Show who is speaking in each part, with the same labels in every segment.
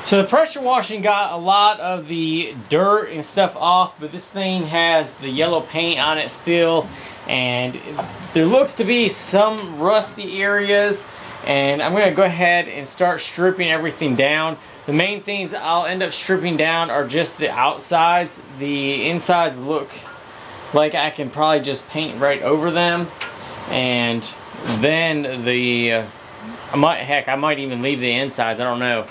Speaker 1: So the pressure washing got a lot of the dirt and stuff off, but this thing has the yellow paint on it still, and there looks to be some rusty areas, and I'm gonna go ahead and start stripping everything down. The main things I'll end up stripping down are just the outsides. The insides look like I can probably just paint right over them, and then the I might even leave the insides, I don't know.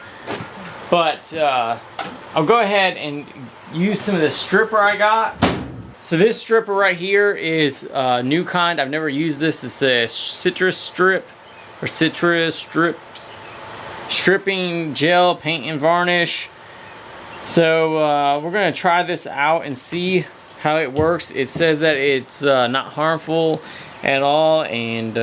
Speaker 1: But I'll go ahead and use some of the stripper I got. So this stripper right here is a new kind. I've never used this. It's a citrus strip or citrus strip stripping gel paint and varnish. So we're gonna try this out and see how it works. It says that it's not harmful at all, and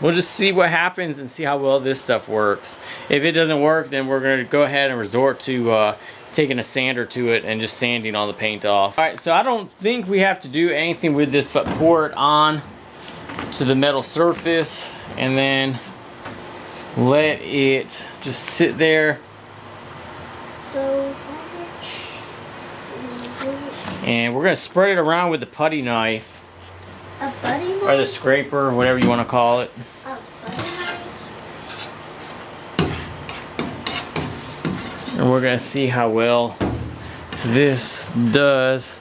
Speaker 1: we'll just see what happens and see how well this stuff works. If it doesn't work, then we're going to go ahead and resort to taking a sander to it and just sanding all the paint off. Alright, so I don't think we have to do anything with this but pour it on to the metal surface and then let it just sit there. And we're going to spread it around with the putty knife.
Speaker 2: A putty knife?
Speaker 1: Or the scraper, whatever you want to call it.
Speaker 2: A putty knife?
Speaker 1: And we're going to see how well this does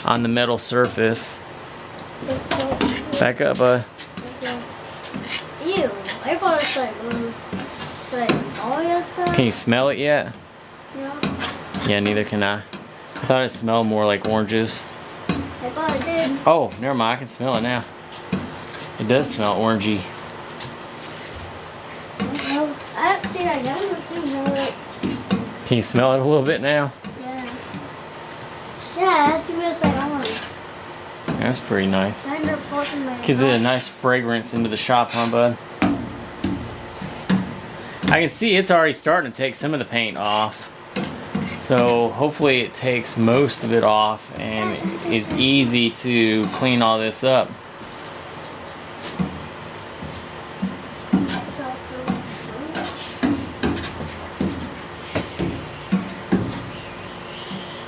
Speaker 1: on the metal surface. Back up, bud.
Speaker 2: Ew, I thought it was like all your stuff.
Speaker 1: Can you smell it yet?
Speaker 2: No.
Speaker 1: Yeah, neither can I. I thought it smelled more like oranges.
Speaker 2: I thought it did.
Speaker 1: Oh, never mind. I can smell it now. It does smell orangey.
Speaker 2: No, I haven't seen that yet. I can smell it.
Speaker 1: Can you smell it a little bit now?
Speaker 2: Yeah. Yeah, that smells like orange.
Speaker 1: That's pretty nice.
Speaker 2: Kind of poking my
Speaker 1: Gives it a nice fragrance into the shop, huh, bud? I can see it's already starting to take some of the paint off. So hopefully it takes most of it off and is easy to clean all this up.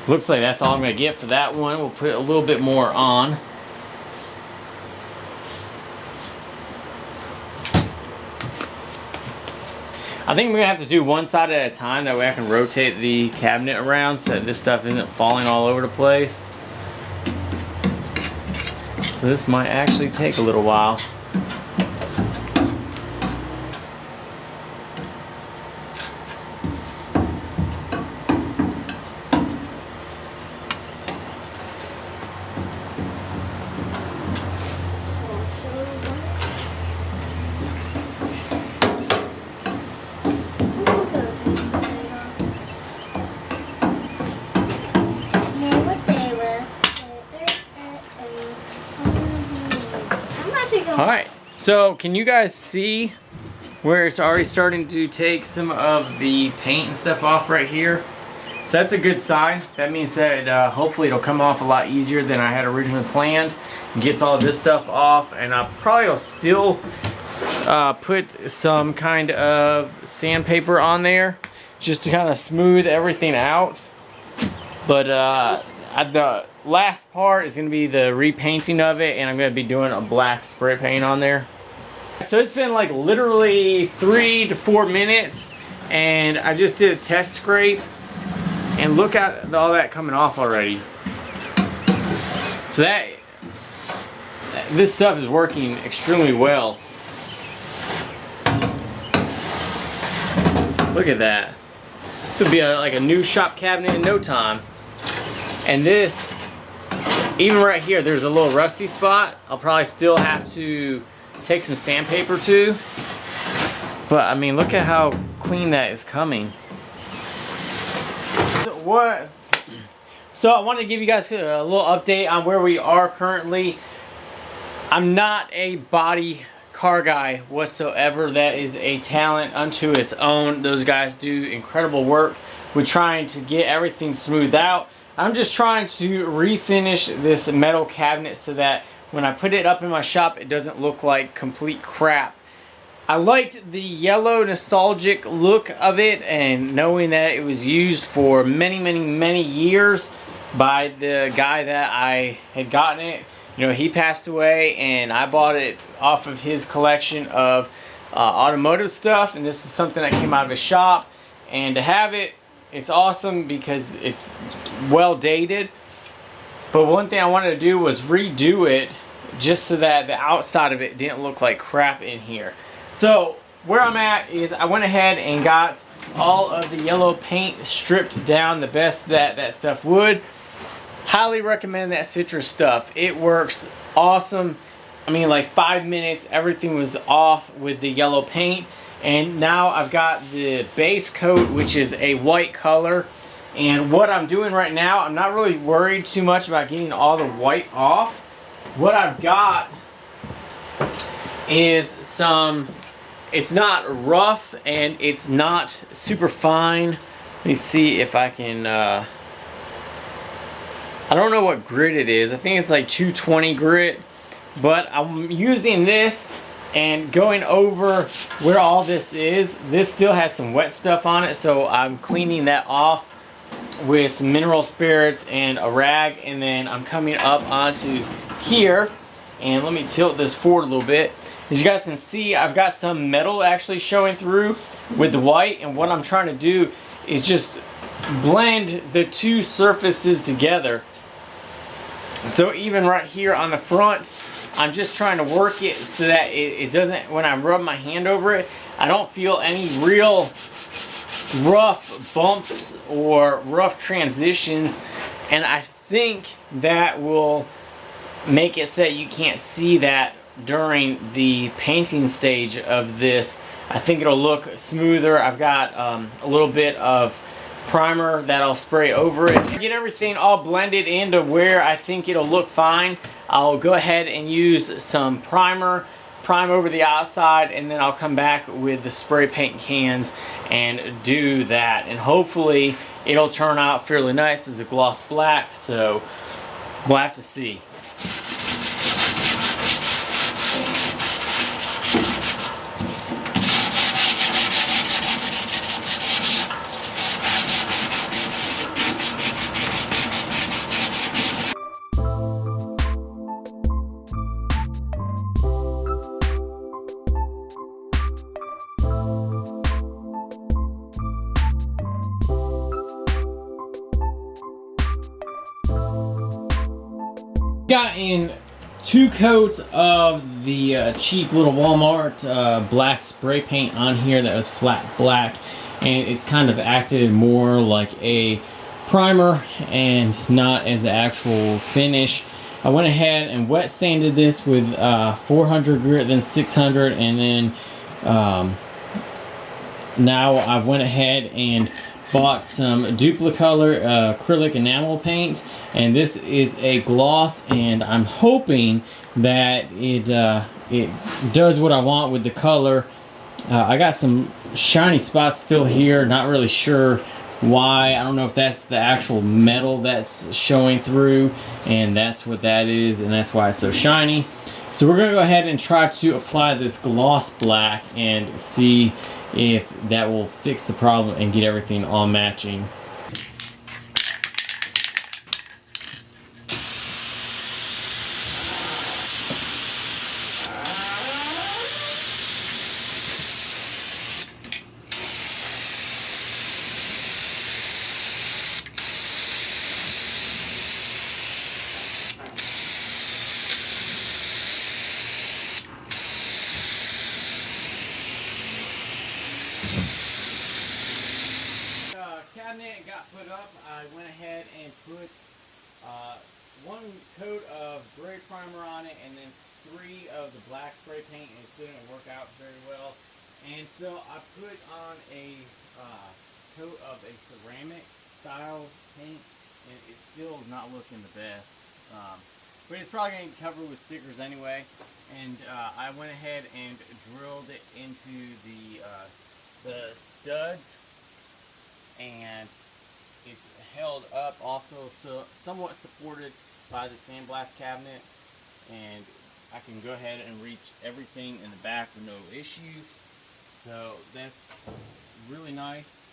Speaker 1: Looks like that's all I'm going to get for that one. We'll put a little bit more on. I think we're going to have to do one side at a time. That way I can rotate the cabinet around so that this stuff isn't falling all over the place. So this might actually take a little while. Alright, so can you guys see where it's already starting to take some of the paint and stuff off right here? So that's a good sign. That means that hopefully it'll come off a lot easier than I had originally planned. It gets all of this stuff off, and I probably will still put some kind of sandpaper on there just to kind of smooth everything out. But the last part is going to be the repainting of it, and I'm going to be doing a black spray paint on there. So it's been like literally 3 to 4 minutes, and I just did a test scrape, and look at all that coming off already. So this stuff is working extremely well. Look at that. This would be like a new shop cabinet in no time. And this, even right here, there's a little rusty spot. I'll probably still have to take some sandpaper to. But I mean, look at how clean that is coming. So I wanted to give you guys a little update on where we are currently. I'm not a body car guy whatsoever. That is a talent unto its own. Those guys do incredible work with trying to get everything smoothed out. I'm just trying to refinish this metal cabinet so that when I put it up in my shop, it doesn't look like complete crap. I liked the yellow nostalgic look of it, and knowing that it was used for many years by the guy that I had gotten it. You know, he passed away and I bought it off of his collection of automotive stuff, and this is something that came out of his shop. And to have it, it's awesome because it's well dated. But one thing I wanted to do was redo it just so that the outside of it didn't look like crap in here. So where I'm at is I went ahead and got all of the yellow paint stripped down the best that stuff would. Highly recommend that citrus stuff. It works awesome. I mean, like 5 minutes, everything was off with the yellow paint. And now I've got the base coat, which is a white color. And what I'm doing right now, I'm not really worried too much about getting all the white off. What I've got is some, it's not rough and it's not super fine. Let me see if I can, I don't know what grit it is. I think it's like 220 grit. But I'm using this and going over where all this is. This still has some wet stuff on it, so I'm cleaning that off with some mineral spirits and a rag, and then I'm coming up onto here. And let me tilt this forward a little bit. As you guys can see, I've got some metal actually showing through with the white, and what I'm trying to do is just blend the two surfaces together. So even right here on the front, I'm just trying to work it so that it doesn't, when I rub my hand over it, I don't feel any real rough bumps or rough transitions. And I think that will make it so that you can't see that during the painting stage of this. I think it'll look smoother. I've got a little bit of primer that I'll spray over it. Get everything all blended into where I think it'll look fine. I'll go ahead and use some primer, prime over the outside, and then I'll come back with the spray paint cans and do that. And hopefully it'll turn out fairly nice as a gloss black, so we'll have to see. Got in 2 coats of the cheap little Walmart black spray paint on here that was flat black, and it's kind of acted more like a primer and not as an actual finish. I went ahead and wet sanded this with 400 grit, then 600, and then now I went ahead and bought some Duplicolor acrylic enamel paint, and this is a gloss, and I'm hoping that it does what I want with the color. I got some shiny spots still here, not really sure why. I don't know if that's the actual metal that's showing through, and that's what that is, and that's why it's so shiny. So we're gonna go ahead and try to apply this gloss black and see if that will fix the problem and get everything all matching. Cabinet got put up. I went ahead and put 1 coat of gray primer on it, and then 3 of the black spray paint, and it didn't work out very well. And so I put on a coat of a ceramic style paint, and it's still not looking the best. But it's probably going to get covered with stickers anyway. And I went ahead and drilled it into the studs, and it's held up also, so somewhat supported by the sandblast cabinet, and I can go ahead and reach everything in the back with no issues. So that's really nice.